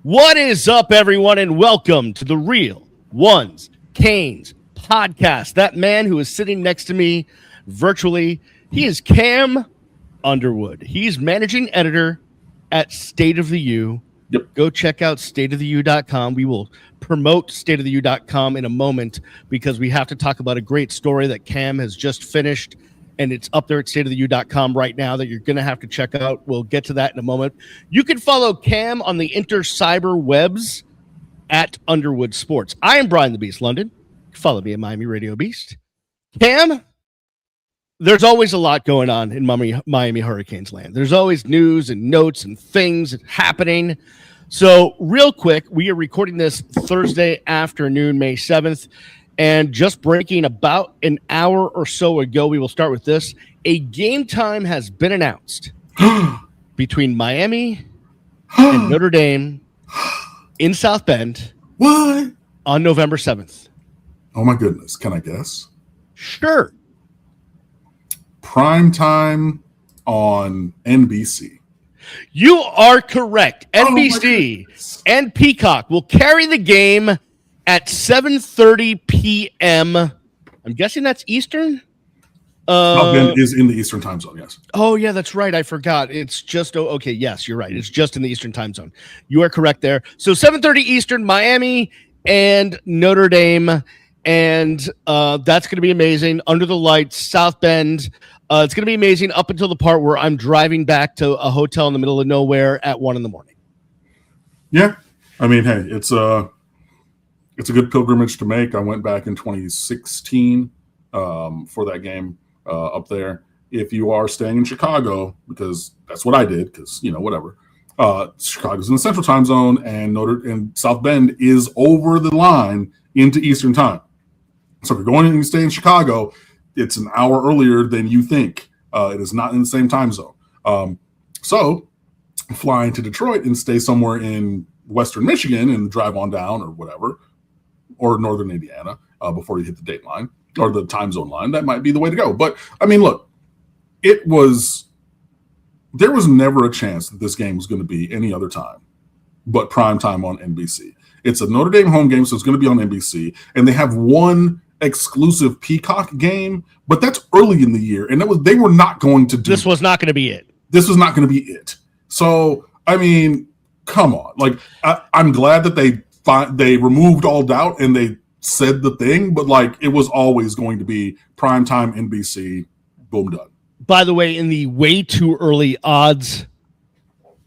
What is up, everyone, and welcome to the Real Ones Canes podcast. That man who is sitting next to me virtually, he is Cam Underwood. He's managing editor at StateOftheU. Yep. Go check out StateOftheU.com. We will promote StateOftheU.com in a moment because we have to talk about a great story that Cam has just finished, and it's up there at StateOftheU.com right now that you're going to have to check out. We'll get to that in a moment. You can follow Cam on the inter-cyber webs at Underwood Sports. I am Brian the Beast London. Follow me at Miami Radio Beast. Cam, there's always a lot going on in Miami Hurricanes land. There's always news and notes and things happening. So real quick, we are recording this Thursday afternoon, May 7th. And just breaking about an hour or so ago, we will start with this. A game time has been announced between Miami and Notre Dame in South Bend. What? On November 7th. Oh, my goodness. Can I guess? Sure. Prime time on NBC. You are correct. NBC and Peacock will carry the game at 7:30 p.m. I'm guessing that's Eastern? South Bend is in the Eastern time zone, yes. Oh, yeah, that's right. I forgot. It's just, okay, yes, you're right. It's just in the Eastern time zone. You are correct there. So 7:30 Eastern, Miami and Notre Dame, and that's going to be amazing. Under the lights, South Bend. It's going to be amazing up until the part where I'm driving back to a hotel in the middle of nowhere at 1 a.m. Yeah. I mean, hey, it's a good pilgrimage to make. I went back in 2016 for that game up there. If you are staying in Chicago, because that's what I did, because, whatever. Chicago's in the Central time zone, and South Bend is over the line into Eastern time. So if you're going in and stay in Chicago, it's an hour earlier than you think. It is not in the same time zone. So flying to Detroit and stay somewhere in Western Michigan and drive on down or whatever, or Northern Indiana before you hit the date line or the time zone line, that might be the way to go. But, I mean, look, there was never a chance that this game was going to be any other time but prime time on NBC. It's a Notre Dame home game, so it's going to be on NBC, and they have one exclusive Peacock game, but that's early in the year, and they were not going to do. This was not going to be it. This was not going to be it. So, I mean, come on. Like, I'm glad that they removed all doubt and they said the thing, but like it was always going to be primetime NBC. Boom, done. By the way, in the way too early odds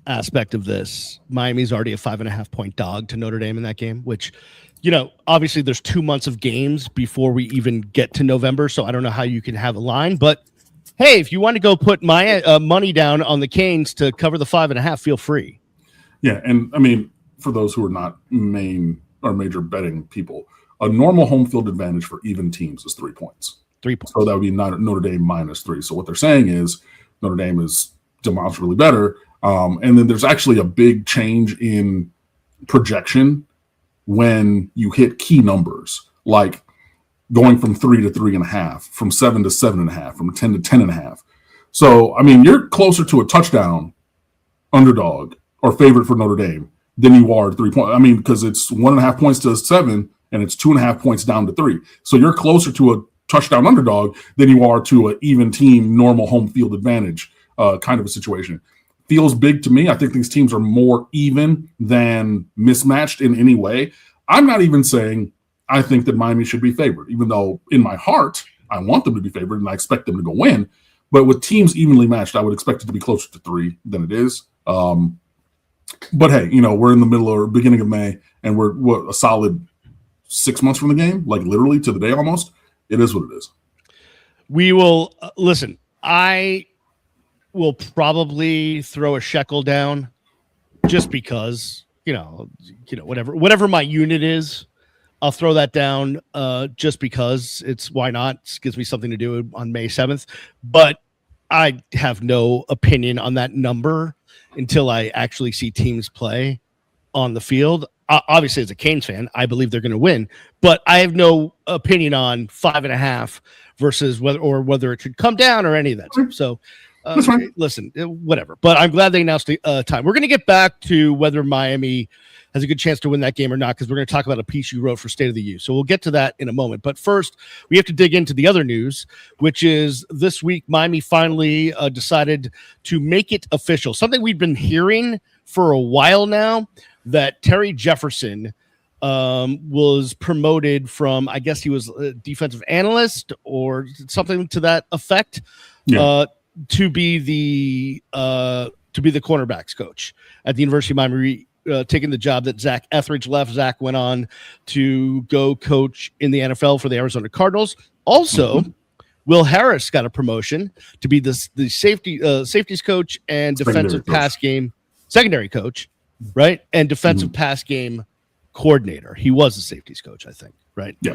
aspect of this, Miami's already a 5.5 point dog to Notre Dame in that game, which, obviously there's 2 months of games before we even get to November. So I don't know how you can have a line, but hey, if you want to go put my money down on the Canes to cover the 5.5, feel free. Yeah. And I mean, for those who are not major betting people, a normal home field advantage for even teams is 3 points. 3 points. So that would be Notre Dame -3. So what they're saying is Notre Dame is demonstrably better. And then there's actually a big change in projection when you hit key numbers, like going from 3 to 3.5, from 7 to 7.5, from 10 to 10.5. So, I mean, you're closer to a touchdown underdog or favorite for Notre Dame than you are 3 points. I mean, because it's 1.5 points to 7 and it's 2.5 points down to 3. So you're closer to a touchdown underdog than you are to an even team, normal home field advantage kind of a situation. Feels big to me. I think these teams are more even than mismatched in any way. I'm not even saying I think that Miami should be favored, even though in my heart, I want them to be favored and I expect them to go win. But with teams evenly matched, I would expect it to be closer to 3 than it is. But hey, we're in the middle or beginning of May, and we're a solid 6 months from the game, like literally to the day almost. It is what it is. We will listen. I will probably throw a shekel down just because, whatever my unit is, I'll throw that down just because why not? It gives me something to do on May 7th. But I have no opinion on that number until I actually see teams play on the field. Obviously, as a Canes fan, I believe they're going to win, but I have no opinion on 5.5 versus whether it should come down or any of that stuff. So That's fine. Listen, whatever. But I'm glad they announced the time. We're going to get back to whether Miami has a good chance to win that game or not, because we're going to talk about a piece you wrote for State of the U. So we'll get to that in a moment. But first, we have to dig into the other news, which is this week, Miami finally decided to make it official. Something we've been hearing for a while now, that Terry Jefferson was promoted from, I guess he was a defensive analyst or something to that effect, to be the cornerbacks coach at the University of Miami, taking the job that Zach Etheridge left. Zach went on to go coach in the NFL for the Arizona Cardinals. Also, Will Harris got a promotion to be the safeties coach and defensive pass game secondary coach, right? And defensive pass game coordinator. He was a safeties coach, I think, right? Yeah.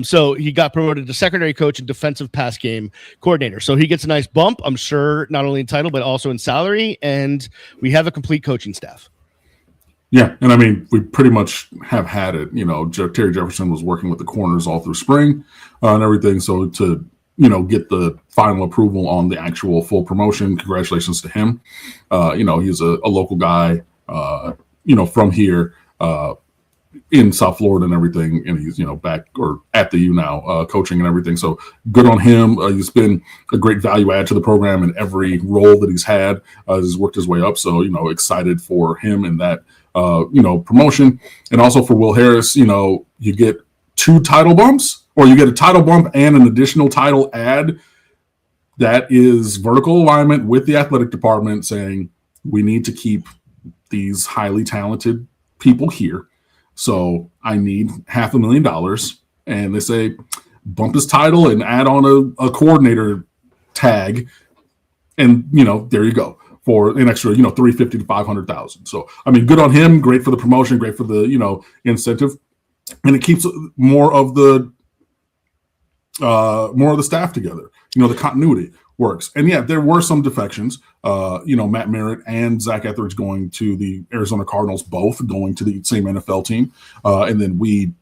So he got promoted to secondary coach and defensive pass game coordinator. So he gets a nice bump, I'm sure, not only in title, but also in salary. And we have a complete coaching staff. Yeah, and I mean, we pretty much have had it. You know, Terry Jefferson was working with the corners all through spring and everything. So to, get the final approval on the actual full promotion, congratulations to him. He's a local guy, from here in South Florida and everything. And he's, back or at the U now, coaching and everything. So good on him. He's been a great value add to the program in every role that he's had. He's worked his way up. So, excited for him in that. Promotion. And also for Will Harris, you get 2 title bumps, or you get a title bump and an additional title add. That is vertical alignment with the athletic department saying we need to keep these highly talented people here. So I need $500,000. And they say bump his title and add on a coordinator tag. And, there you go. For an extra, $350,000 to $500,000. So, I mean, good on him. Great for the promotion. Great for the, incentive, and it keeps more of the staff together. The continuity works. And yeah, there were some defections. Matt Merritt and Zach Etheridge going to the Arizona Cardinals, both going to the same NFL team, and then we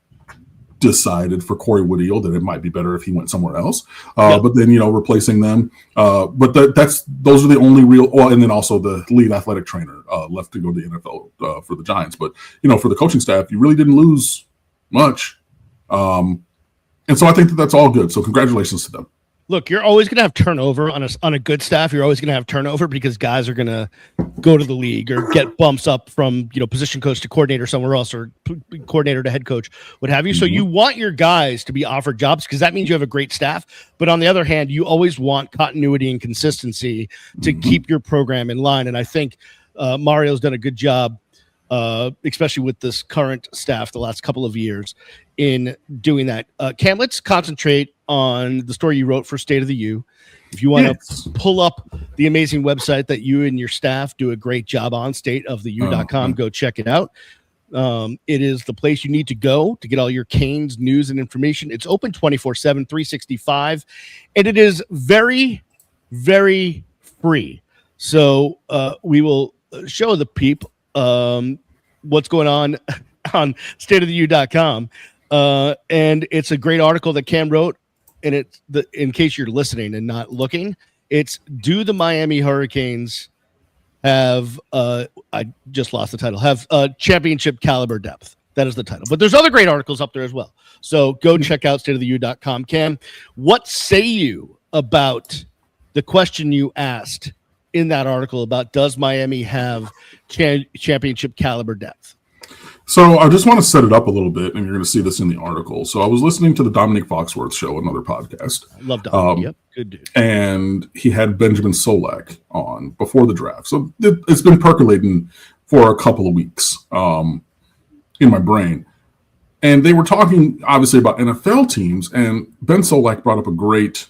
decided for Corey Woodhill that it might be better if he went somewhere else. But then, replacing them. But those are the only real, and then also the lead athletic trainer left to go to the NFL for the Giants. But, for the coaching staff, you really didn't lose much. And so I think that's all good. So congratulations to them. Look, you're always going to have turnover on a good staff. You're always going to have turnover because guys are going to go to the league or get bumps up from, position coach to coordinator somewhere else, or coordinator to head coach, what have you. So you want your guys to be offered jobs because that means you have a great staff. But on the other hand, you always want continuity and consistency to keep your program in line. And I think Mario's done a good job, especially with this current staff the last couple of years, in doing that. Cam, let's concentrate on the story you wrote for State of the U. If you want to pull up the amazing website that you and your staff do a great job on, StateOftheU.com, go check it out. It is the place you need to go to get all your Canes news and information. It's open 24/7, 365, and it is very, very free. So we will show the peep what's going on StateOftheU.com. And it's a great article that Cam wrote. And it's in case you're listening and not looking, it's do the Miami Hurricanes have I just lost the title, have championship caliber depth. That is the title. But there's other great articles up there as well. So go check out StateOftheU.com. Cam, what say you about the question you asked in that article about does Miami have championship caliber depth? So I just want to set it up a little bit, and you're going to see this in the article. So I was listening to the Dominic Foxworth show, another podcast. I love Dominic. Yep, good dude. And he had Benjamin Solak on before the draft. So it's been percolating for a couple of weeks in my brain. And they were talking, obviously, about NFL teams, and Ben Solak brought up a great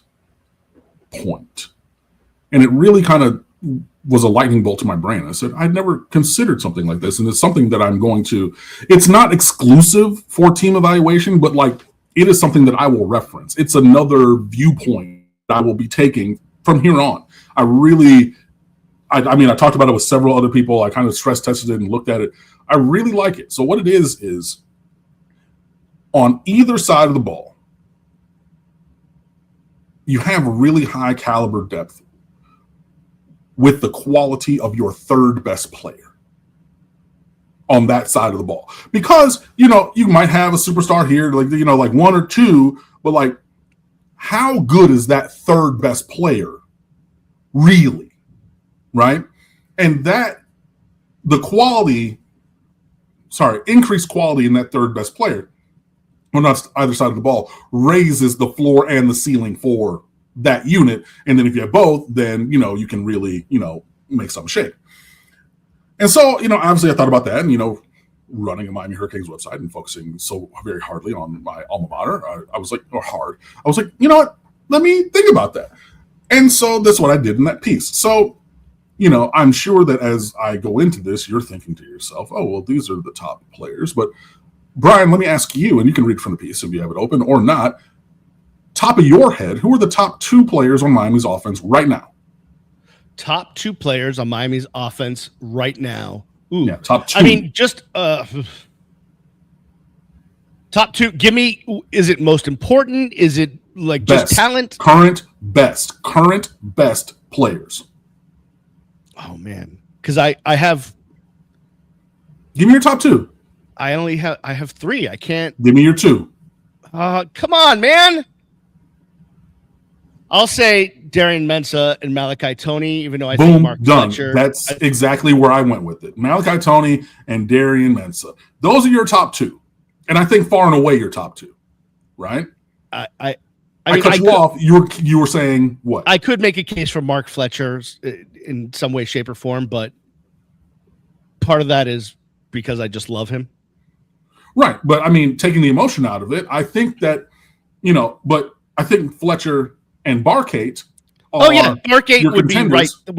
point. And it really kind of was a lightning bolt to my brain. I said, I'd never considered something like this. And it's something that I'm going to, it's not exclusive for team evaluation, but it is something that I will reference. It's another viewpoint that I will be taking from here on. I talked about it with several other people. I kind of stress tested it and looked at it. I really like it. So what it is on either side of the ball, you have really high caliber depth with the quality of your third best player on that side of the ball. Because, you might have a superstar here, like one or two, but like, how good is that third best player really? Right? And increased quality in that third best player on either side of the ball raises the floor and the ceiling for that unit. And then if you have both, then, you can really, make something shake. And so, obviously I thought about that and, running a Miami Hurricanes website and focusing so very hardly on my alma mater. I was like, you know what? Let me think about that. And so that's what I did in that piece. So, I'm sure that as I go into this, you're thinking to yourself, oh, well, these are the top players. But Brian, let me ask you, and you can read from the piece if you have it open or not. Top of your head, who are the top 2 players on Miami's offense right now? Top 2 players on Miami's offense right now. Ooh. Yeah, top 2. I mean, just top 2. Give me, is it most important? Is it like best. Just talent? Current best players. Oh, man. Because I have. Give me your top 2. I have 3. I can't. Give me your 2. Come on, man. I'll say Darian Mensah and Malachi Toney, even though I think Mark done. Fletcher. That's exactly where I went with it. Malachi Toney and Darian Mensah. Those are your top 2. And I think far and away your top 2. Right? I cut you off. You were saying what? I could make a case for Mark Fletcher in some way, shape, or form, but part of that is because I just love him. Right. But I mean, taking the emotion out of it, I think that, but I think Fletcher and Barkate Barkate would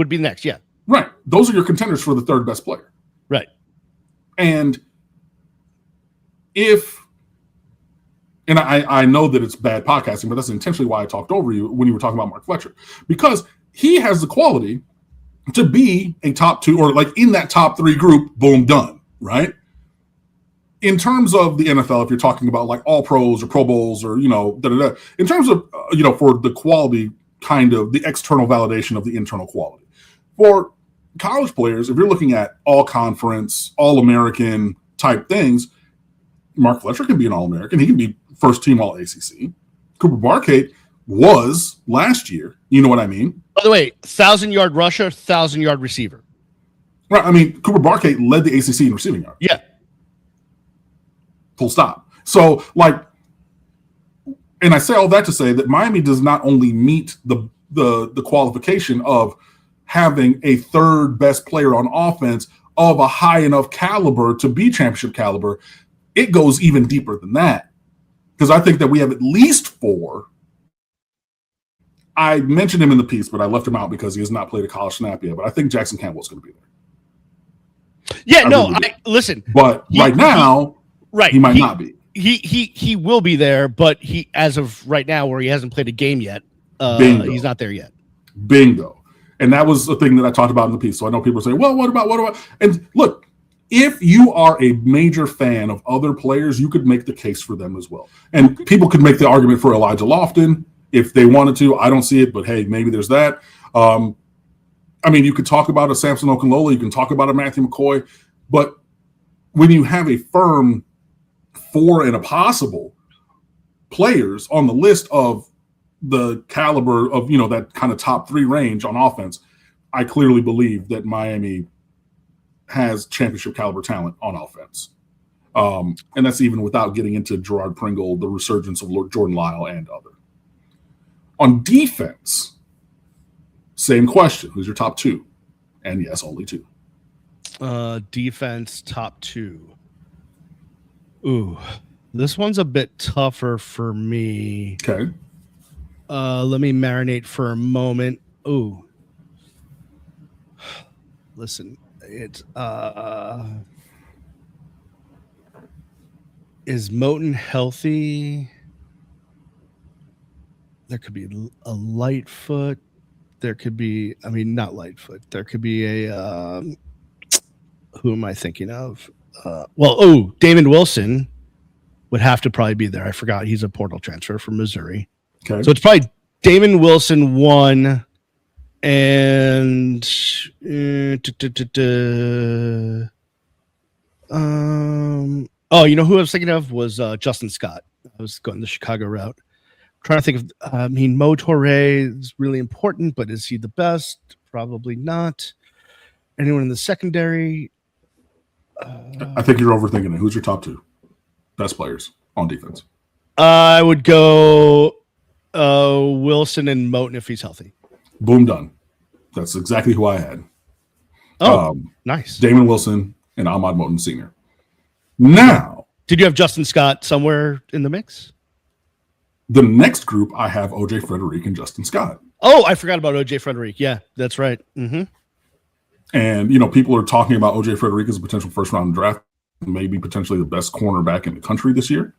be next. Yeah. Right. Those are your contenders for the third best player. Right. And I know that it's bad podcasting, but that's intentionally why I talked over you when you were talking about Mark Fletcher, because he has the quality to be a top 2 or like in that top 3 group, boom, done. Right. In terms of the NFL, if you're talking about like all pros or Pro Bowls or, in terms of, for the quality, kind of the external validation of the internal quality for college players, if you're looking at all conference, all American type things, Mark Fletcher can be an All-American. He can be first team All ACC. Cooper Barkate was last year. You know what I mean? By the way, 1,000-yard rusher, 1,000-yard receiver. Right. I mean, Cooper Barkate led the ACC in receiving yards. Yeah. Full stop. So, and I say all that to say that Miami does not only meet the qualification of having a third best player on offense of a high enough caliber to be championship caliber, it goes even deeper than that. Because I think that we have at least 4. I mentioned him in the piece, but I left him out because he has not played a college snap yet. But I think Jackson Campbell's going to be there. Yeah, listen. But right now, he might not be. He will be there, but he, as of right now, where he hasn't played a game yet, he's not there yet. Bingo. And that was the thing that I talked about in the piece. So I know people say, well, what about? And look, if you are a major fan of other players, you could make the case for them as well. And people could make the argument for Elijah Lofton if they wanted to. I don't see it, but hey, maybe there's that. I mean, you could talk about a Samson Okunlola, you can talk about a Matthew McCoy, but when you have a firm 4 and a possible players on the list of the caliber of, that kind of top 3 range on offense, I clearly believe that Miami has championship caliber talent on offense. And that's even without getting into Gerard Pringle, the resurgence of Jordan Lyle and other. On defense, same question. Who's your top 2? And yes, only 2. Defense top 2. Ooh, this one's a bit tougher for me. Okay. Let me marinate for a moment. Ooh. Listen, it's is Moten healthy? There could be a Lightfoot. There could be, not Lightfoot. There could be a who am I thinking of? Damon Wilson would have to probably be there. I forgot he's a portal transfer from Missouri. Okay. So it's probably Damon Wilson 1, And you know who I was thinking of was Justin Scott. I was going the Chicago route. Trying to think of, Mo Touré is really important, but is he the best? Probably not. Anyone in the secondary? I think you're overthinking it. Who's your top two best players on defense? I would go Wilson and Moten if he's healthy. Boom, done. That's exactly who I had. Nice. Damon Wilson and Ahmad Moten Sr. Now, did you have Justin Scott somewhere in the mix? The next group, I have O.J. Frederick and Justin Scott. Oh, I forgot about O.J. Frederick. Yeah, that's right. Mm-hmm. And, you know, people are talking about O.J. Frederick as a potential first-round draft, maybe potentially the best cornerback in the country this year.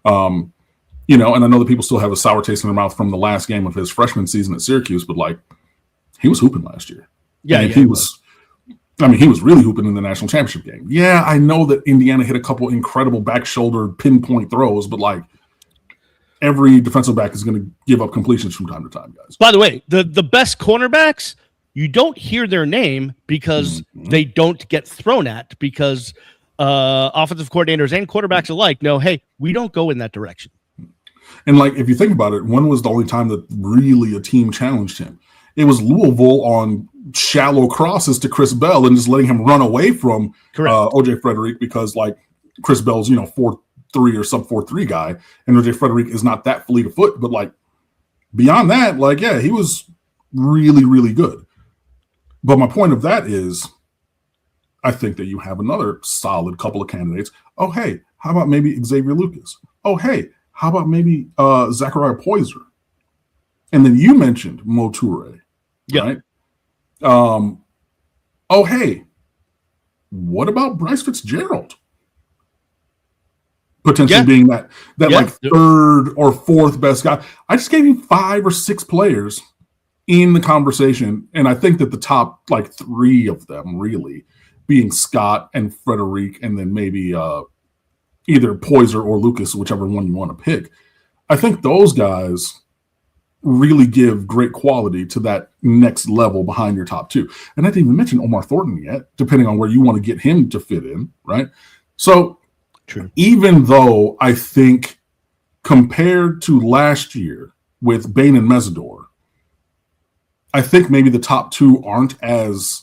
You know, and I know that people still have a sour taste in their mouth from the last game of his freshman season at Syracuse, but, like, he was hooping last year. Yeah, he was really hooping in the national championship game. Yeah, I know that Indiana hit a couple incredible back shoulder pinpoint throws, but, like, every defensive back is going to give up completions from time to time, guys. By the way, the best cornerbacks, you don't hear their name because they don't get thrown at, because offensive coordinators and quarterbacks alike know, hey, we don't go in that direction. And, like, if you think about it, when was the only time that really a team challenged him? It was Louisville on shallow crosses to Chris Bell and just letting him run away from O.J. Frederick because, like, Chris Bell's, you know, 4'3" or sub 4'3" guy, and O.J. Frederick is not that fleet of foot. But, like, beyond that, like, yeah, he was really, really good. But my point of that is I think that you have another solid couple of candidates. Oh, hey, how about maybe Xavier Lucas? Oh, hey, how about maybe Zachariah Poyser? And then you mentioned Mo Touré, right? Oh, hey, what about Bryce Fitzgerald? Potentially being that like third or fourth best guy. I just gave you 5 or 6 players in the conversation, and I think that the top, like, 3 of them really being Scott and Frederick, and then maybe either Poyser or Lucas, whichever one you want to pick. I think those guys really give great quality to that next level behind your top 2. And I didn't even mention Omar Thornton yet, depending on where you want to get him to fit in, right? So true. Even though I think compared to last year with Bain and Mesidor, I think maybe the top 2 aren't as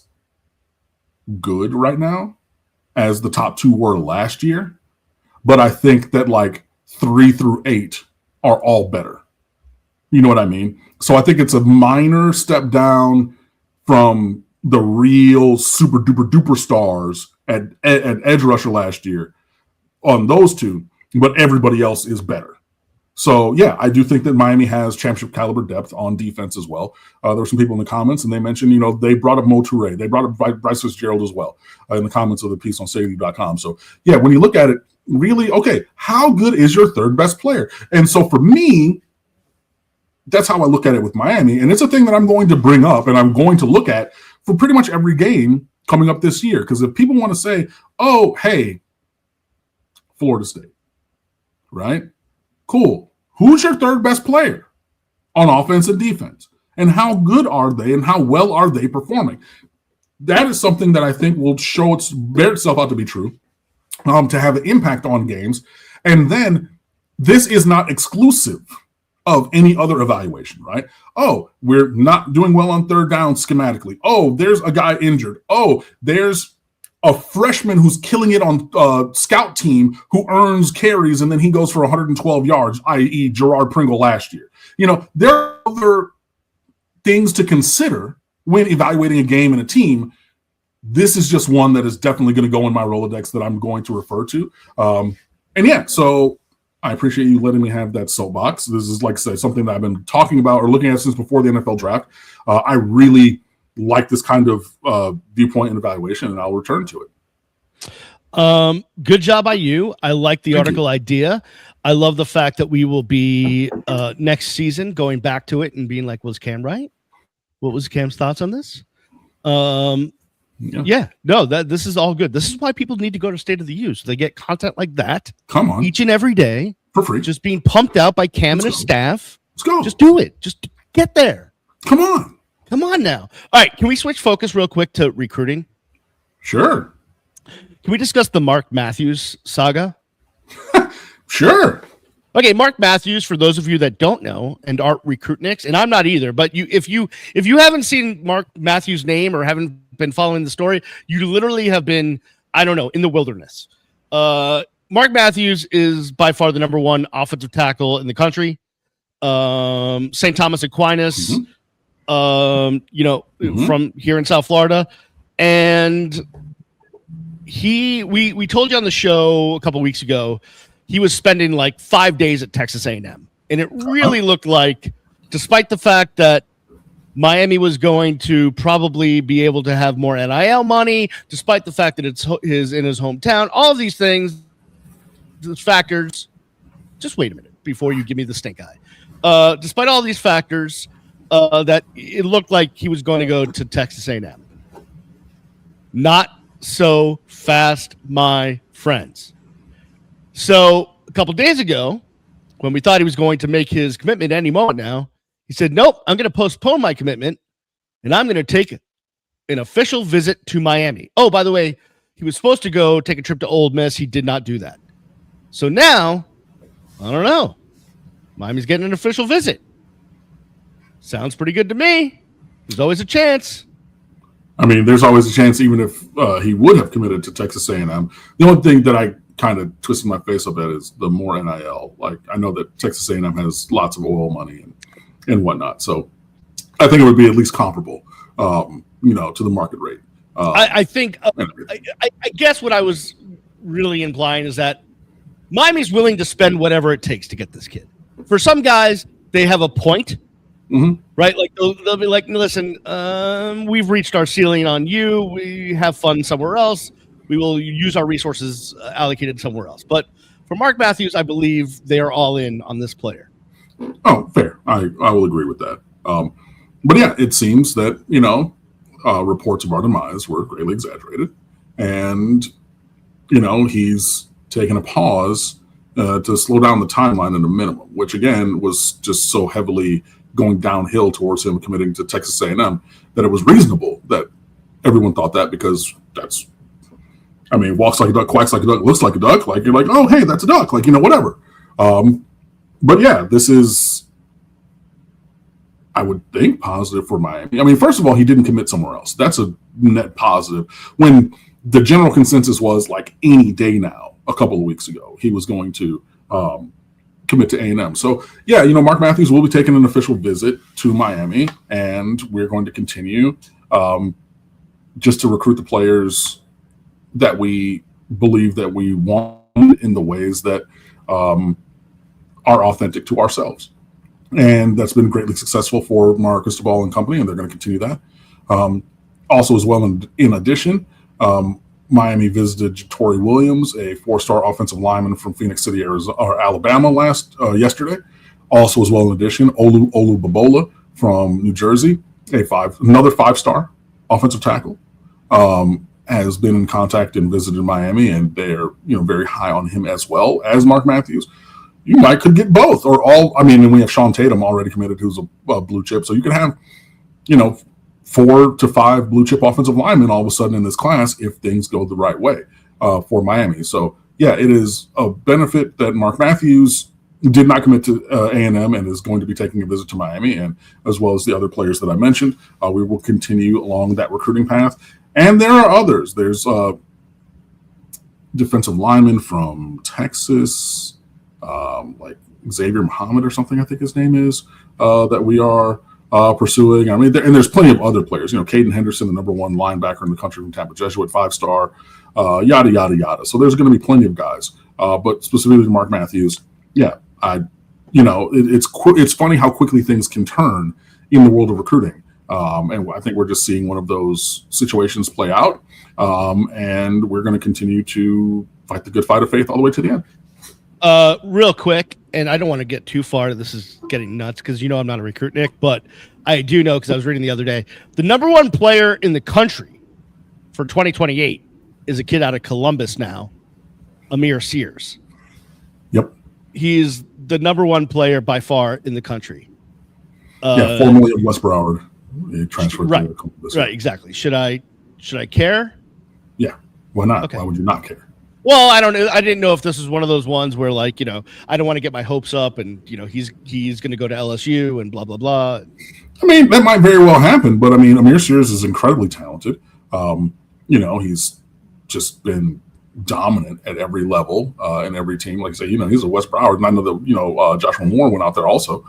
good right now as the top 2 were last year. But I think that, like, 3 through 8 are all better. You know what I mean? So I think it's a minor step down from the real super duper duper stars at edge rusher last year on those 2, but everybody else is better. So, yeah, I do think that Miami has championship caliber depth on defense as well. There were some people in the comments, and they mentioned, you know, they brought up Mo Touré. They brought up Bryce Fitzgerald as well in the comments of the piece on StateOftheU.com. So, yeah, when you look at it, really, okay, how good is your third best player? And so for me, that's how I look at it with Miami. And it's a thing that I'm going to bring up and I'm going to look at for pretty much every game coming up this year. Because if people want to say, oh, hey, Florida State, right? Cool. Who's your third best player on offense and defense? And how good are they and how well are they performing? That is something that I think will bear itself out to be true, to have an impact on games. And then this is not exclusive of any other evaluation, right? Oh, we're not doing well on third down schematically. Oh, there's a guy injured. Oh, there's a freshman who's killing it on scout team who earns carries and then he goes for 112 yards, i.e. Gerard Pringle last year. You know, there are other things to consider when evaluating a game and a team. This is just one that is definitely going to go in my Rolodex that I'm going to refer to. And yeah, so I appreciate you letting me have that soapbox. This is, like I said, something that I've been talking about or looking at since before the NFL draft. I really like this kind of viewpoint and evaluation, and I'll return to it. Good job by you. I like the article idea. I love the fact that we will be next season going back to it and being like, was Cam right? What was Cam's thoughts on this? This is all good. This is why people need to go to State of the U, so they get content like that. Come on, each and every day for free, just being pumped out by Cam and his staff. Let's go. Just do it. Just get there. Come on. Come on now. All right, can we switch focus real quick to recruiting? Sure. Can we discuss the Mark Matthews saga? Sure. Okay, Mark Matthews, for those of you that don't know and aren't recruitniks, and I'm not either, but if you haven't seen Mark Matthews' name or haven't been following the story, you literally have been, I don't know, in the wilderness. Mark Matthews is by far the number one offensive tackle in the country. St. Thomas Aquinas, from here in South Florida. And we told you on the show a couple weeks ago, he was spending like 5 days at Texas A&M. And it really looked like, despite the fact that Miami was going to probably be able to have more NIL money, despite the fact that it's in his hometown, all of these things, these factors, just wait a minute before you give me the stink eye. Despite all these factors, that it looked like he was going to go to Texas A&M. Not so fast, my friends. So a couple days ago, when we thought he was going to make his commitment any moment now, he said, nope, I'm going to postpone my commitment, and I'm going to take an official visit to Miami. Oh, by the way, he was supposed to go take a trip to Ole Miss. He did not do that. So now, I don't know. Miami's getting an official visit. Sounds pretty good to me. There's always a chance. I mean, there's always a chance, even if he would have committed to Texas A&M. The only thing that I kind of twisted my face up at is the more NIL. Like, I know that Texas A&M has lots of oil money and whatnot, so I think it would be at least comparable, to the market rate. I think. I guess what I was really implying is that Miami's willing to spend whatever it takes to get this kid. For some guys, they have a point. Right? Like they'll be like, listen, we've reached our ceiling on you. We have fun somewhere else. We will use our resources allocated somewhere else. But for Mark Matthews, I believe they are all in on this player. Oh, fair. I will agree with that. But yeah, it seems that, reports of our demise were greatly exaggerated. And, he's taken a pause to slow down the timeline at a minimum, which again was just so heavily going downhill towards him committing to Texas A&M that it was reasonable that everyone thought that, because that's, walks like a duck, quacks like a duck, looks like a duck. Like, you're like, oh, hey, that's a duck. Like, whatever. But yeah, this is, I would think, positive for Miami. First of all, he didn't commit somewhere else. That's a net positive. When the general consensus was like any day now, a couple of weeks ago, he was going to commit to A&M. So yeah, Mark Matthews will be taking an official visit to Miami, and we're going to continue just to recruit the players that we believe that we want in the ways that are authentic to ourselves. And that's been greatly successful for Mark Cristobal and company, and they're going to continue that. Also, as well, in addition, Miami visited Torrey Williams, a 4-star offensive lineman from Phoenix City, Alabama, yesterday. Also, as well, in addition, Wellllll Babola from New Jersey, another 5-star offensive tackle, has been in contact and visited Miami, and they're very high on him as well as Mark Matthews. You could get both or all. And we have Sean Tatum already committed, who's a blue chip, so you could have 4 to 5 blue chip offensive linemen all of a sudden in this class if things go the right way for Miami. So yeah, it is a benefit that Mark Matthews did not commit to A&M and is going to be taking a visit to Miami, and as well as the other players that I mentioned. We will continue along that recruiting path. And there are others. There's defensive lineman from Texas, like Xavier Muhammad or something, I think his name is, that we are pursuing. And there's plenty of other players. Caden Henderson, the number 1 linebacker in the country from Tampa Jesuit, 5-star, yada, yada, yada. So there's going to be plenty of guys. But specifically Mark Matthews, yeah, it's funny how quickly things can turn in the world of recruiting. And I think we're just seeing one of those situations play out. And we're going to continue to fight the good fight of faith all the way to the end. Real quick, and I don't want to get too far. This is getting nuts because I'm not a recruit, Nick, but I do know because I was reading the other day. The number 1 player in the country for 2028 is a kid out of Columbus now, Amir Sears. Yep. He's the number 1 player by far in the country. Formerly of West Broward. He transferred right, to Columbus. Right, exactly. Should I care? Yeah. Why not? Okay. Why would you not care? Well, I don't know. I didn't know if this was one of those ones where, like, you know, I don't want to get my hopes up, and you know, he's going to go to LSU and blah blah blah. I mean, that might very well happen, but I mean, Amir Sears is incredibly talented. You know, he's just been dominant at every level in every team. Like I say, you know, he's a West Broward, and I know that, you know, Joshua Moore went out there also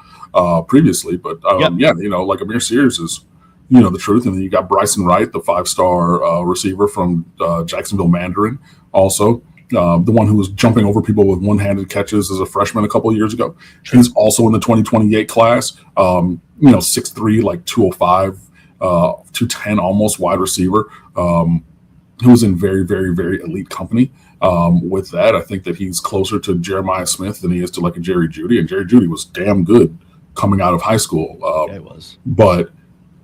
previously, but yeah, you know, like Amir Sears is, you know, the truth. And then you got Bryson Wright, the 5-star receiver from Jacksonville Mandarin, also the one who was jumping over people with one-handed catches as a freshman a couple of years ago. True. He's also in the 2028 class. You know, 6'3", like 205, 210, almost wide receiver. Who was in very, very, very elite company. With that, I think that he's closer to Jeremiah Smith than he is to like a Jerry Jeudy, and Jerry Jeudy was damn good coming out of high school. Yeah, it was. But,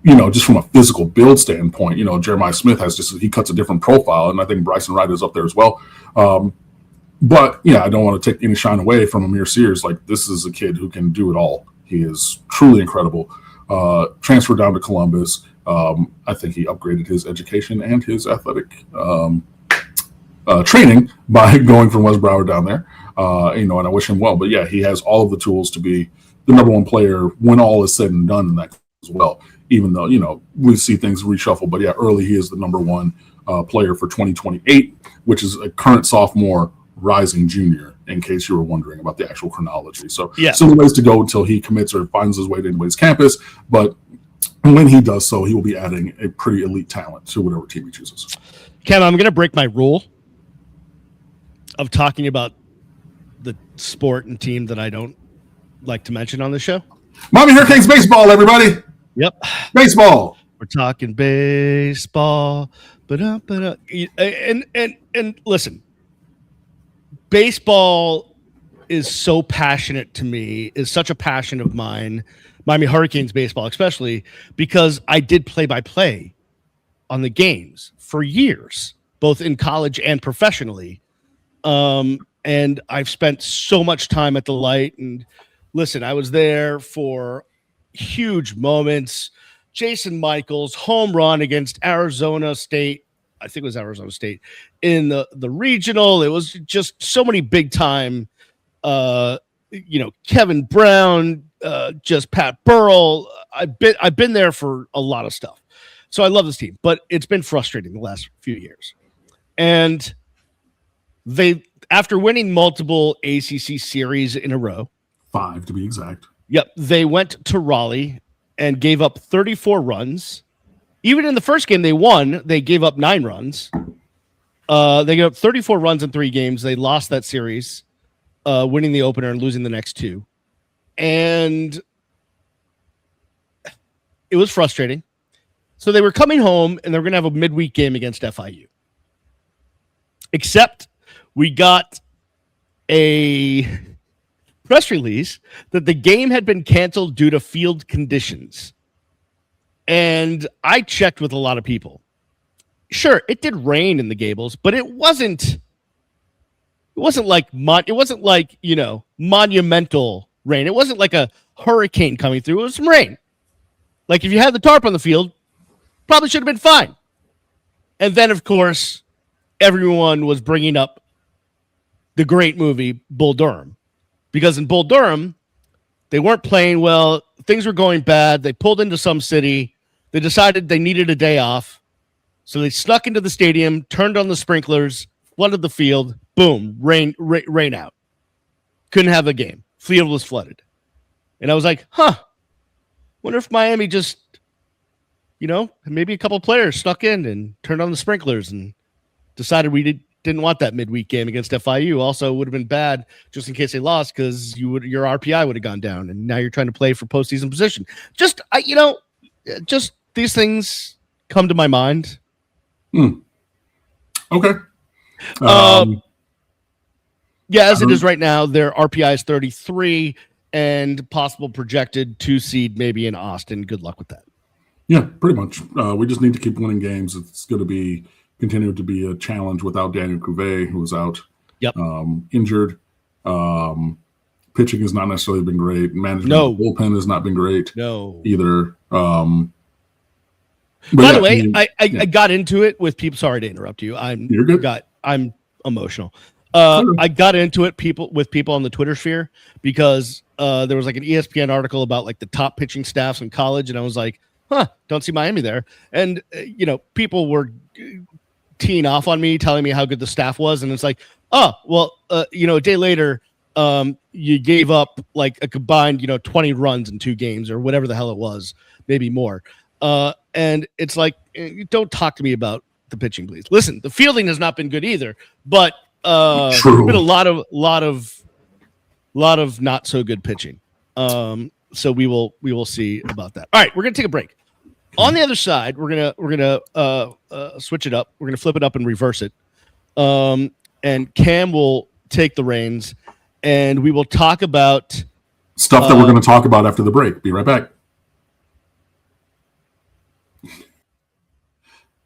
you know, just from a physical build standpoint, you know, Jeremiah Smith he cuts a different profile, and I think Bryson Wright is up there as well. But, yeah, I don't want to take any shine away from Amir Sears. Like, this is a kid who can do it all. He is truly incredible. Transferred down to Columbus. I think he upgraded his education and his athletic training by going from West Broward down there. You know, and I wish him well. But, yeah, he has all of the tools to be the number one player when all is said and done in that as well, even though, you know, we see things reshuffle. But, yeah, early he is the number one player for 2028, which is a current sophomore rising junior, in case you were wondering about the actual chronology. So, yeah, still ways to go until he commits or finds his way to anybody's campus. But when he does so, he will be adding a pretty elite talent to whatever team he chooses. Cam, I'm going to break my rule of talking about the sport and team that I don't like to mention on the show. Miami Hurricanes baseball, everybody. Yep. Baseball. We're talking baseball. And listen, baseball is so passionate to me, is such a passion of mine. Miami Hurricanes baseball, especially because I did play-by-play on the games for years, both in college and professionally. And I've spent so much time at the Light. And listen, I was there for huge moments. Jason Michaels, home run against Arizona State. I think it was Arizona State in the regional. It was just so many big time, you know, Kevin Brown, just Pat Burrell. I've been there for a lot of stuff. So I love this team, but it's been frustrating the last few years. And they, after winning multiple ACC series in a row, 5 to be exact. Yep. They went to Raleigh and gave up 34 runs. Even in the first game they won, they gave up 9 runs. They gave up 34 runs in 3 games. They lost that series, winning the opener and losing the next 2. And it was frustrating. So they were coming home and they were going to have a midweek game against FIU. Except we got a press release that the game had been canceled due to field conditions. And I checked with a lot of people. Sure, it did rain in the Gables, but it wasn't like, you know, monumental rain. It wasn't like a hurricane coming through. It was some rain. Like if you had the tarp on the field, probably should have been fine. And then, of course, everyone was bringing up the great movie Bull Durham, because in Bull Durham, they weren't playing well. Things were going bad. They pulled into some city. They decided they needed a day off. So they snuck into the stadium, turned on the sprinklers, flooded the field. Boom, rain out. Couldn't have a game. Field was flooded. And I was like, wonder if Miami just, you know, maybe a couple players snuck in and turned on the sprinklers and decided we didn't want that midweek game against FIU. Also, would have been bad just in case they lost, because your RPI would have gone down, and now you're trying to play for postseason position. Just these things come to my mind. Okay. Yeah, as it is right now, their RPI is 33 and possible projected 2 seed maybe in Austin. Good luck with that. Yeah, pretty much. We just need to keep winning games. It's going to continue to be a challenge without Daniel Cuvée, who was out injured. Pitching has not necessarily been great. Management of the bullpen has not been great either. By the way, I got into it with people. Sorry to interrupt you. You're good. I'm emotional. I got into it with people on the Twitter sphere because there was like an ESPN article about like the top pitching staffs in college, and I was like, don't see Miami there. And people were teeing off on me, telling me how good the staff was, and it's like, a day later, you gave up like a combined 20 runs in 2 games or whatever the hell it was, maybe more. And it's like, don't talk to me about the pitching, please. Listen, the fielding has not been good either, but there's been a lot of not so good pitching. So we will see about that. All right, we're gonna take a break. On the other side, we're gonna switch it up. We're gonna flip it up and reverse it. And Cam will take the reins, and we will talk about stuff that we're going to talk about after the break. Be right back.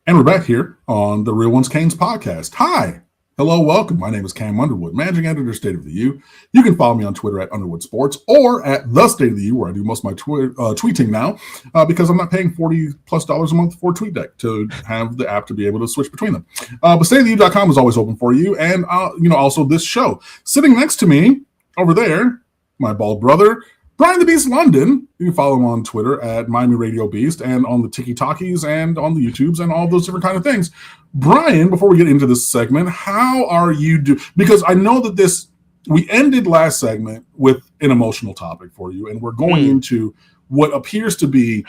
And we're back here on the Real Ones Canes podcast. Hi. Hello, welcome. My name is Cam Underwood, managing editor, State of the U. You can follow me on Twitter at Underwood Sports or at the State of the U, where I do most of my tweeting now, because I'm not paying $40+ a month for TweetDeck to have the app to be able to switch between them. But StateOftheU.com is always open for you, and also this show. Sitting next to me over there, my bald brother, Brian the Beast London. You can follow him on Twitter at Miami Radio Beast and on the TikTokies and on the YouTubes and all those different kind of things. Brian, before we get into this segment, how are you doing? Because I know that we ended last segment with an emotional topic for you, and we're going into what appears to be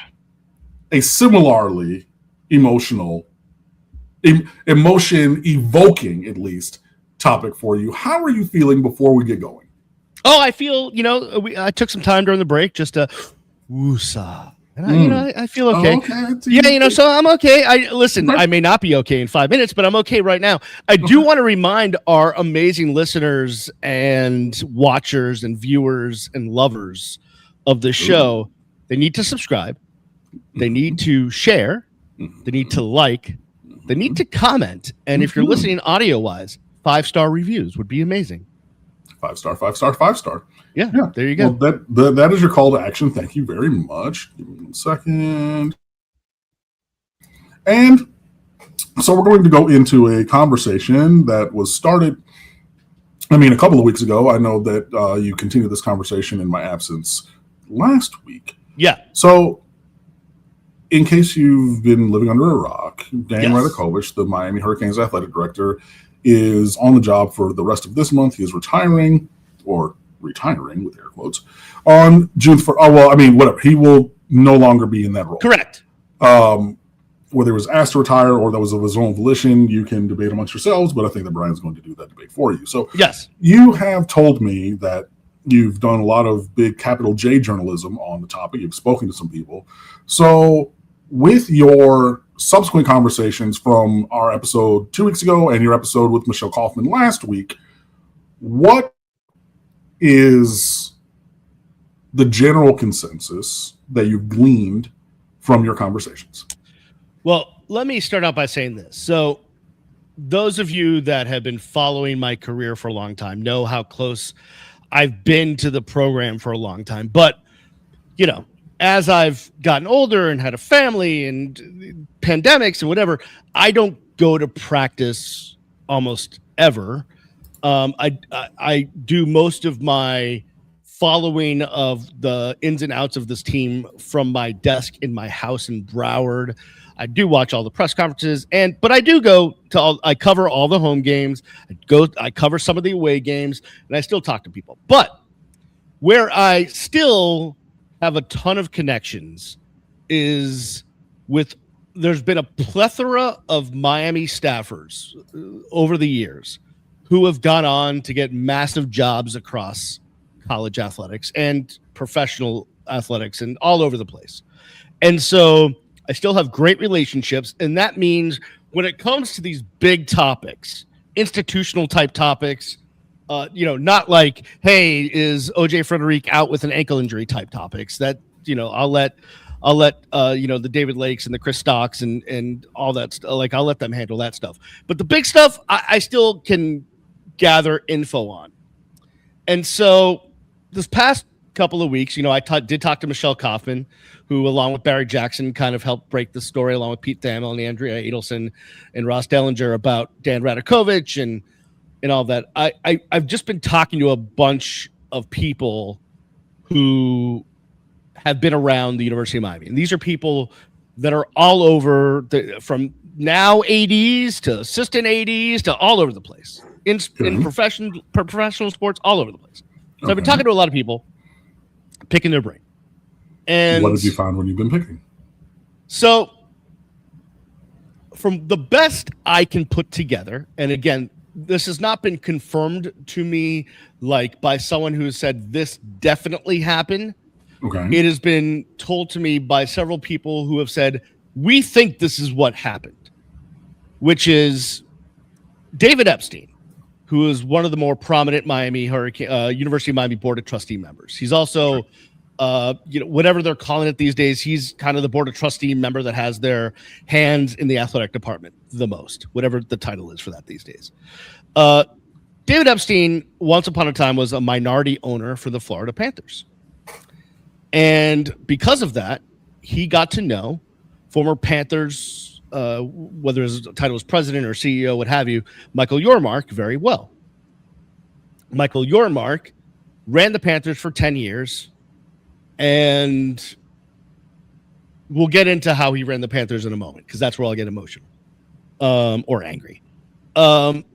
a similarly emotional, emotion-evoking, at least, topic for you. How are you feeling before we get going? Oh, I feel, I took some time during the break just to woosah. And I feel okay. So I'm okay. I may not be okay in 5 minutes, but I'm okay right now. I do want to remind our amazing listeners and watchers and viewers and lovers of the show, they need to subscribe. They need to share. They need to like. They need to comment. And if you're listening audio-wise, 5-star reviews would be amazing. 5-star, 5-star, 5-star. Yeah, there you go. Well, that is your call to action. Thank you very much. Give me 1 second. And so we're going to go into a conversation that was started, a couple of weeks ago. I know that you continued this conversation in my absence last week. Yeah. So in case you've been living under a rock, Dan Radakovich, the Miami Hurricanes athletic director, is on the job for the rest of this month. He is retiring with air quotes on June 1st. Whatever. He will no longer be in that role. Correct. Whether it was asked to retire or that was of his own volition, you can debate amongst yourselves, but I think that Brian's going to do that debate for you. So yes, you have told me that you've done a lot of big capital J journalism on the topic. You've spoken to some people. So with your subsequent conversations from our episode 2 weeks ago and your episode with Michelle Kaufman last week, what is the general consensus that you've gleaned from your conversations? Well, let me start out by saying this. So those of you that have been following my career for a long time know how close I've been to the program for a long time. But, as I've gotten older and had a family and pandemics and whatever, I don't go to practice almost ever. I do most of my following of the ins and outs of this team from my desk in my house in Broward. I do watch all the press conferences, but I do go to I cover all the home games. I cover some of the away games, and I still talk to people. But where I still have a ton of connections is there's been a plethora of Miami staffers over the years who have gone on to get massive jobs across college athletics and professional athletics and all over the place. And so I still have great relationships. And that means when it comes to these big topics, institutional type topics, not like, hey, is OJ Frederick out with an ankle injury type topics that, I'll let the David Lakes and the Chris Stocks and all that stuff. Like, I'll let them handle that stuff. But the big stuff, I still can gather info on. And so this past couple of weeks, I did talk to Michelle Kaufman, who, along with Barry Jackson, kind of helped break the story, along with Pete Thamel and Andrea Adelson and Ross Dellinger, about Dan Radakovich and all that. I've just been talking to a bunch of people who have been around the University of Miami, and these are people that are all over, from now ADs to assistant ADs to all over the place in professional sports, all over the place. So I've been talking to a lot of people, picking their brain. And what have you found when you've been picking? So, from the best I can put together, and again, this has not been confirmed to me like by someone who has said this definitely happened. Okay. It has been told to me by several people who have said, we think this is what happened, which is David Epstein, who is one of the more prominent University of Miami Board of Trustee members. He's also, whatever they're calling it these days, he's kind of the Board of Trustee member that has their hands in the athletic department the most, whatever the title is for that these days. David Epstein, once upon a time, was a minority owner for the Florida Panthers. And because of that, he got to know former Panthers, whether his title was president or CEO, what have you, Michael Yormark, very well. Michael Yormark ran the Panthers for 10 years, and we'll get into how he ran the Panthers in a moment, because that's where I'll get emotional or angry. And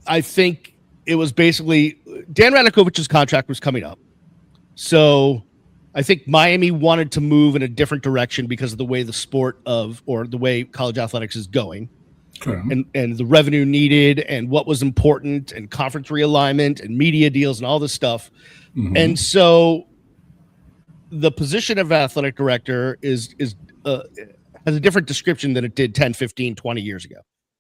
I think it was basically Dan Radakovich's contract was coming up. So I think Miami wanted to move in a different direction because of the way the way college athletics is going, and the revenue needed and what was important and conference realignment and media deals and all this stuff. Mm-hmm. And so the position of athletic director has a different description than it did 10, 15, 20 years ago.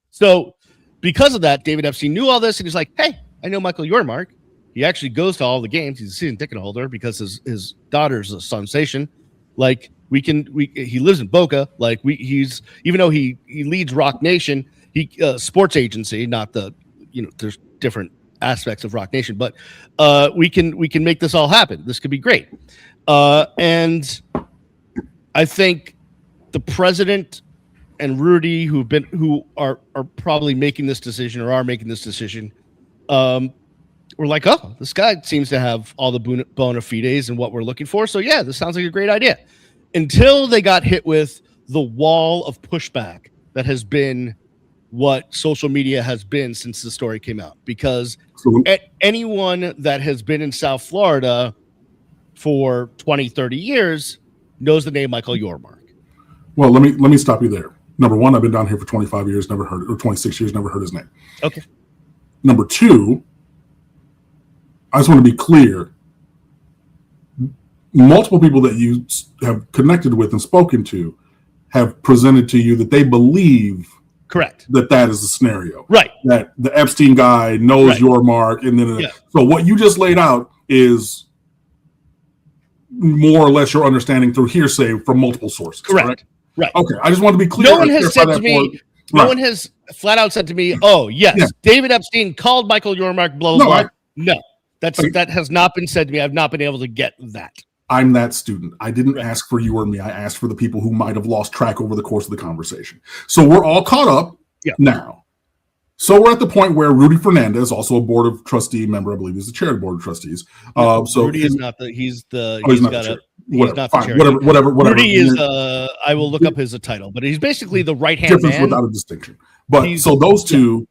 So because of that, David Epstein knew all this, and he's like, hey, I know Michael Yormark. He actually goes to all the games. He's a season ticket holder because his daughter's a sensation. Like he lives in Boca. Like he's, even though he leads Rock Nation, sports agency, not there's different aspects of Rock Nation, but we can make this all happen. This could be great. And I think the president and Rudy, who are probably making this decision or are making this decision, we're like, oh, this guy seems to have all the bona fides and what we're looking for. So yeah, this sounds like a great idea. Until they got hit with the wall of pushback that has been what social media has been since the story came out. Because anyone that has been in South Florida for 20, 30 years knows the name Michael Yormark. Well, let me stop you there. Number one, I've been down here for 25 years, never heard, or 26 years, never heard his name. Okay. Number two, I just want to be clear. Multiple people that you have connected with and spoken to have presented to you that they believe correct that is the scenario. Right. That the Epstein guy knows Yormark, and then so what you just laid out is more or less your understanding through hearsay from multiple sources. Correct. Right. Okay. I just want to be clear. No one has said to me. No one has flat out said to me, "Oh yes, David Epstein called Michael Yormark." Blah blah blah. No. That has not been said to me. I've not been able to get that. I'm that student. I didn't ask for you or me. I asked for the people who might have lost track over the course of the conversation. So we're all caught up now. So we're at the point where Rudy Fernandez, also a board of trustee member, I believe he's the chair of the board of trustees. So Rudy is not the. He's the. He's not the chair. Whatever. Rudy is. I will look up his title, but he's basically the right hand man without a distinction. But so those two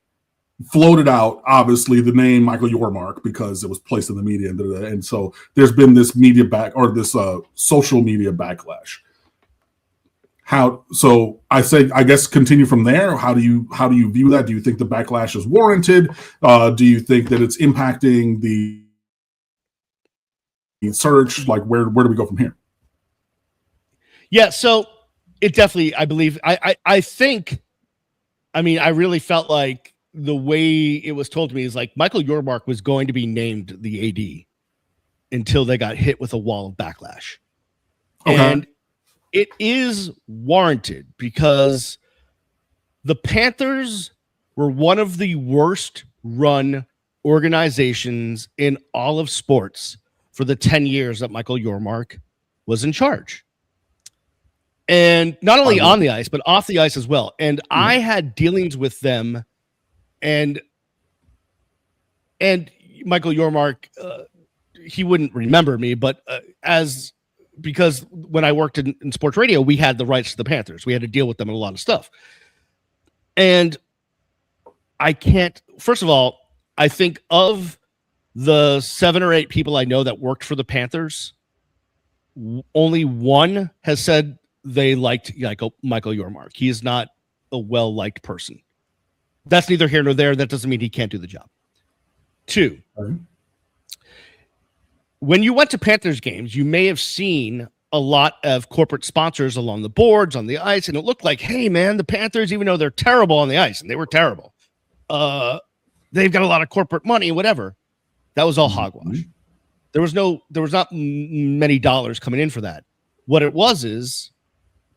floated out, obviously, the name Michael Yormark because it was placed in the media, and so there's been this media social media backlash. So I guess continue from there. How do you view that? Do you think the backlash is warranted? Do you think that it's impacting the search? Like where do we go from here? Yeah, so it definitely, I believe, I think, I mean, I really felt like the way it was told to me is like Michael Yormark was going to be named the AD until they got hit with a wall of backlash. Okay. And it is warranted because the Panthers were one of the worst run organizations in all of sports for the 10 years that Michael Yormark was in charge. And not only on the ice, but off the ice as well. And I had dealings with them, and Michael Yormark, he wouldn't remember me, but because when I worked in sports radio, we had the rights to the Panthers. We had to deal with them in a lot of stuff. And first of all, I think of the 7 or 8 people I know that worked for the Panthers, only one has said they liked Michael Yormark. He is not a well-liked person. That's neither here nor there. That doesn't mean he can't do the job. 2, when you went to Panthers games, you may have seen a lot of corporate sponsors along the boards, on the ice, and it looked like, hey, man, the Panthers, even though they're terrible on the ice, and they were terrible, they've got a lot of corporate money, whatever. That was all hogwash. There was not many dollars coming in for that. What it was is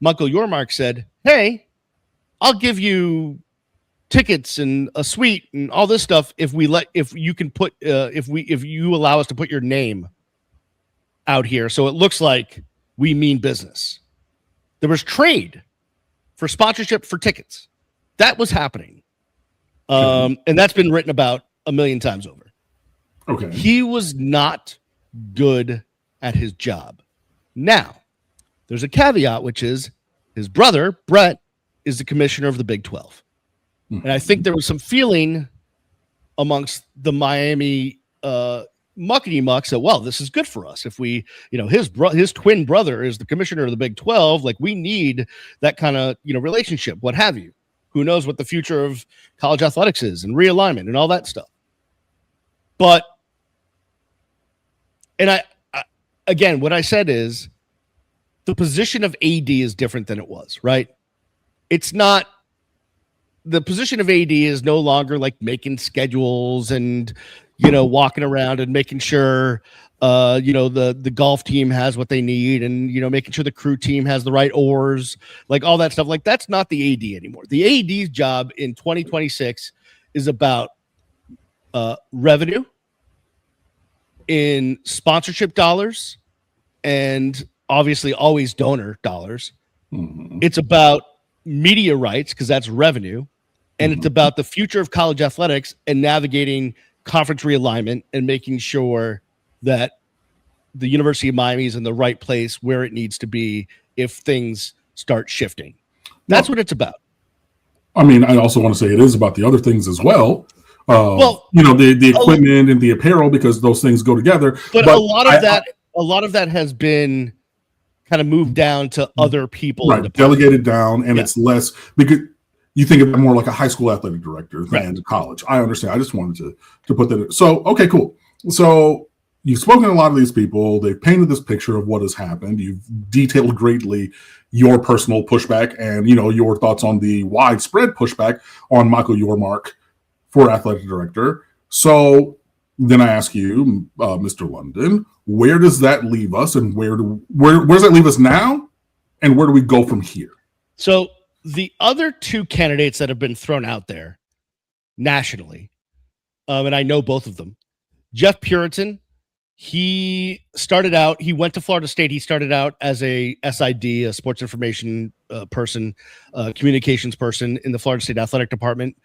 Michael Yormark said, hey, I'll give you tickets and a suite and all this stuff if you allow us to put your name out here, so it looks like we mean business. There was trade for sponsorship for tickets. That was happening. And that's been written about a million times over. Okay. He was not good at his job. Now, there's a caveat, which is his brother, Brett, is the commissioner of the Big 12. And I think there was some feeling amongst the Miami muckety mucks that, well, this is good for us. If we, his twin brother is the commissioner of the Big 12, like we need that kind of, relationship, what have you. Who knows what the future of college athletics is and realignment and all that stuff. But, and I again, what I said is the position of AD is different than it was, right? It's not, the position of AD is no longer like making schedules and, walking around and making sure, the golf team has what they need and, making sure the crew team has the right oars, like all that stuff. Like that's not the AD anymore. The AD's job in 2026 is about revenue in sponsorship dollars and obviously always donor dollars. It's about media rights because that's revenue. And it's about the future of college athletics and navigating conference realignment and making sure that the University of Miami is in the right place where it needs to be if things start shifting. That's what it's about. I mean, I also want to say it is about the other things as well. The equipment and the apparel, because those things go together. But a lot of that has been kind of moved down to other people. Right, delegated down, and it's less because you think of it more like a high school athletic director than college. I understand. I just wanted to put that in. So, okay, cool. So you've spoken to a lot of these people. They've painted this picture of what has happened. You've detailed greatly your personal pushback and, your thoughts on the widespread pushback on Michael Yormark for athletic director. So then I ask you, Mr. London, where does that leave us, and where does that leave us now, and where do we go from here? So the other 2 candidates that have been thrown out there nationally, and I know both of them, Jeff Puritan, he went to Florida State. He started out as a SID, a sports information person, communications person in the Florida State athletic department.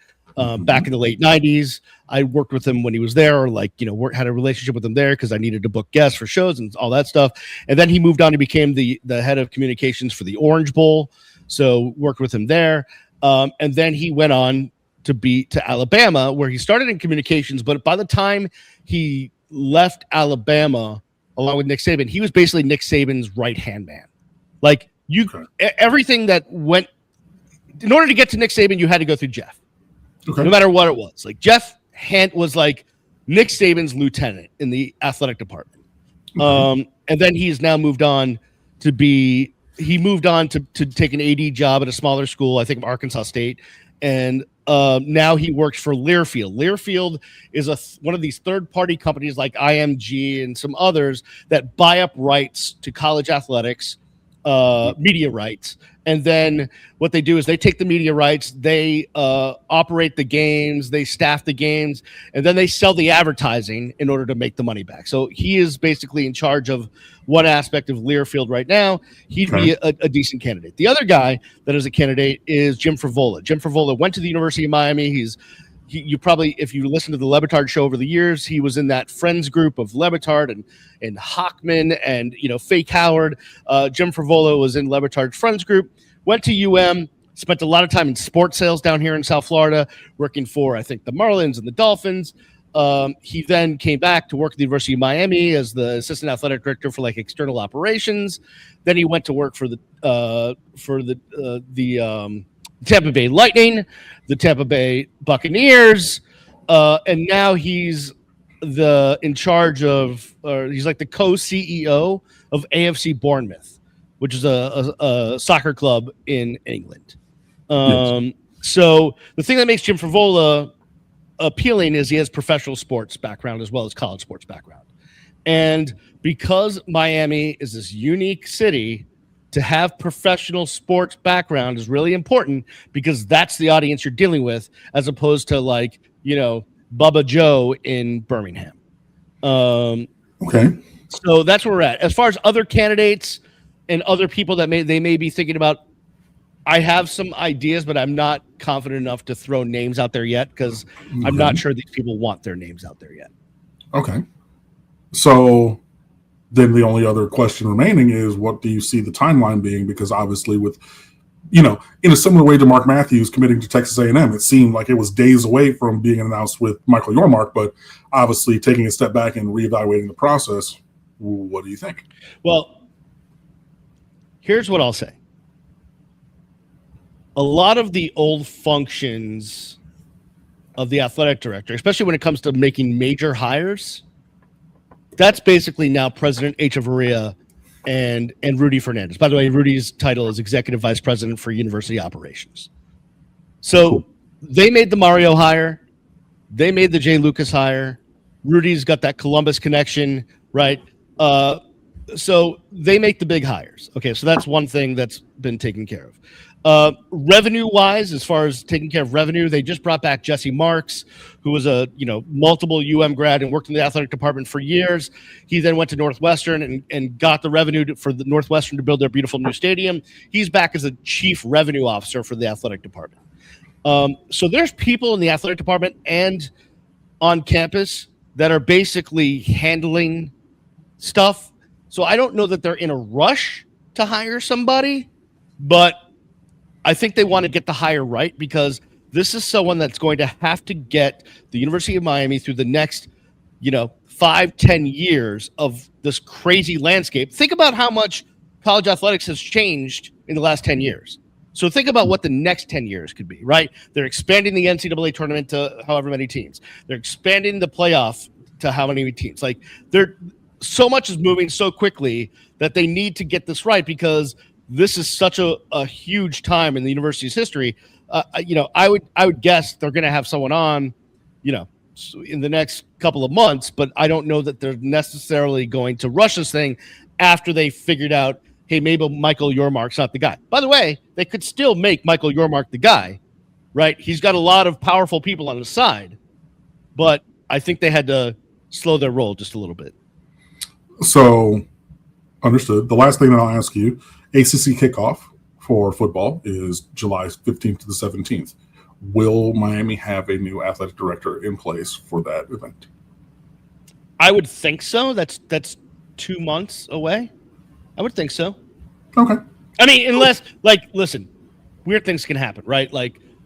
Back in the late 90s, I worked with him when he was there, or had a relationship with him there because I needed to book guests for shows and all that stuff. And then he moved on. He became the head of communications for the Orange Bowl. So worked with him there. And then he went on to Alabama, where he started in communications. But by the time he left Alabama, along with Nick Saban, he was basically Nick Saban's right-hand man. Everything that went, in order to get to Nick Saban, you had to go through Jeff. Okay. No matter what it was. Like Jeff was like Nick Saban's lieutenant in the athletic department. Okay. And then he's now moved on to take an AD job at a smaller school, I think Arkansas State. And now he works for Learfield. Learfield is one of these third-party companies like IMG and some others that buy up rights to college athletics media rights. And then what they do is they take the media rights, they operate the games, they staff the games, and then they sell the advertising in order to make the money back. So he is basically in charge of one aspect of Learfield right now. He'd be a decent candidate. The other guy that is a candidate is Jim Frivola. Jim Frivola went to the University of Miami. You probably, if you listen to the Le Batard show over the years, he was in that friends group of Le Batard and Hockman and, Fake Howard. Jim Frivola was in Le Batard's friends group, went to UM, spent a lot of time in sports sales down here in South Florida, working for, I think, the Marlins and the Dolphins. He then came back to work at the University of Miami as the assistant athletic director for external operations. Then he went to work for the Tampa Bay Lightning, the Tampa Bay Buccaneers, and now he's in charge of, he's like the co-CEO of AFC Bournemouth, which is a soccer club in England. Yes. So the thing that makes Jim Frivola appealing is he has professional sports background as well as college sports background. And because Miami is this unique city, to have professional sports background is really important because that's the audience you're dealing with, as opposed to Bubba Joe in Birmingham. Okay. So that's where we're at. As far as other candidates and other people that they may be thinking about, I have some ideas, but I'm not confident enough to throw names out there yet because I'm not sure these people want their names out there yet. Okay. So then the only other question remaining is, what do you see the timeline being? Because obviously with, in a similar way to Mark Matthews committing to Texas A&M, it seemed like it was days away from being announced with Michael Yormark, but obviously taking a step back and reevaluating the process. What do you think? Well, here's what I'll say. A lot of the old functions of the athletic director, especially when it comes to making major hires, that's basically now President Echeverria and Rudy Fernandez. By the way, Rudy's title is Executive Vice President for University Operations. So they made the Mario hire. They made the Jay Lucas hire. Rudy's got that Columbus connection, right? So they make the big hires. Okay, so that's one thing that's been taken care of. Revenue-wise, as far as taking care of revenue, they just brought back Jesse Marks, who was a multiple UM grad and worked in the athletic department for years. He then went to Northwestern and got the revenue for the Northwestern to build their beautiful new stadium. He's back as a chief revenue officer for the athletic department. So there's people in the athletic department and on campus that are basically handling stuff. So I don't know that they're in a rush to hire somebody, but I think they want to get the hire right because this is someone that's going to have to get the University of Miami through the next, 5-10 years of this crazy landscape. Think about how much college athletics has changed in the last 10 years. So think about what the next 10 years could be, right? They're expanding the NCAA tournament to however many teams. They're expanding the playoff to how many teams. So much is moving so quickly that they need to get this right because this is such a huge time in the university's history. I would guess they're going to have someone on, in the next couple of months, but I don't know that they're necessarily going to rush this thing after they figured out, hey, maybe Michael Yormark's not the guy. By the way, they could still make Michael Yormark the guy, right? He's got a lot of powerful people on his side, but I think they had to slow their roll just a little bit. So, understood. The last thing that I'll ask you, ACC kickoff for football is July 15th to the 17th. Will Miami have a new athletic director in place for that event? I would think so. That's 2 months away. I would think so. Okay. I mean, unless, listen, weird things can happen, right?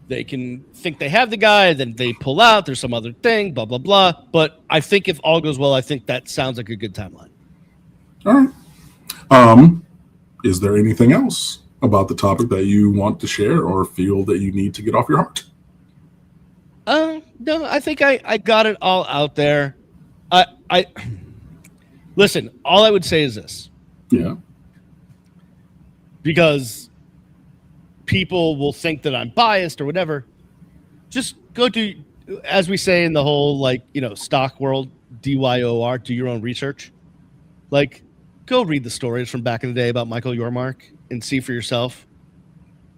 They can think they have the guy, then they pull out. There's some other thing, blah, blah, blah. But I think if all goes well, I think that sounds like a good timeline. All right. Is there anything else about the topic that you want to share or feel that you need to get off your heart? No, I think I got it all out there. I listen, all I would say is this. Yeah. Because people will think that I'm biased or whatever. Just go do, as we say in the whole stock world, DYOR, do your own research. Go read the stories from back in the day about Michael Yormark and see for yourself.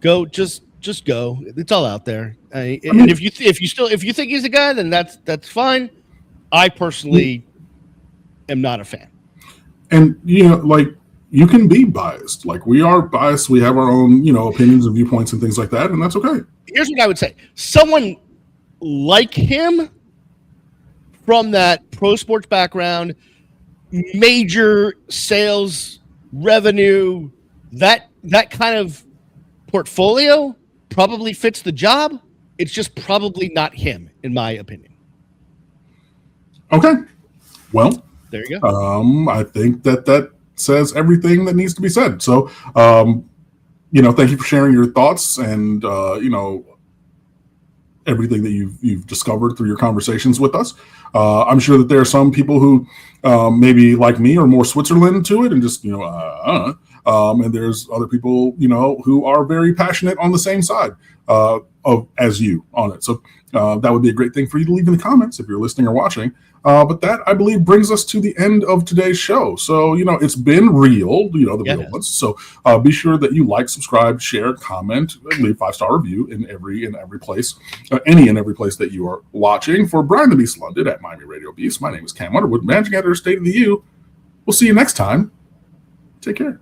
Go, just go. It's all out there. And if you think he's a guy, then that's fine. I personally am not a fan. And like, you can be biased. Like, we are biased. We have our own, opinions and viewpoints and things like that, and that's okay. Here's what I would say: someone like him from that pro sports background, major sales revenue, that kind of portfolio probably fits the job. It's just probably not him, in my opinion. Okay. Well, there you go. I think that says everything that needs to be said. So, thank you for sharing your thoughts and, everything that you've discovered through your conversations with us. I'm sure that there are some people who maybe like me are more Switzerland to it and just, and there's other people, who are very passionate on the same side as you on it. So that would be a great thing for you to leave in the comments if you're listening or watching. But that, I believe, brings us to the end of today's show. So, it's been real, the real ones. So be sure that you like, subscribe, share, comment, and leave 5-star review in every place, any and every place that you are watching. For Brian the Beast London at Miami Radio Beast, my name is Cam Underwood, managing editor of State of the U. We'll see you next time. Take care.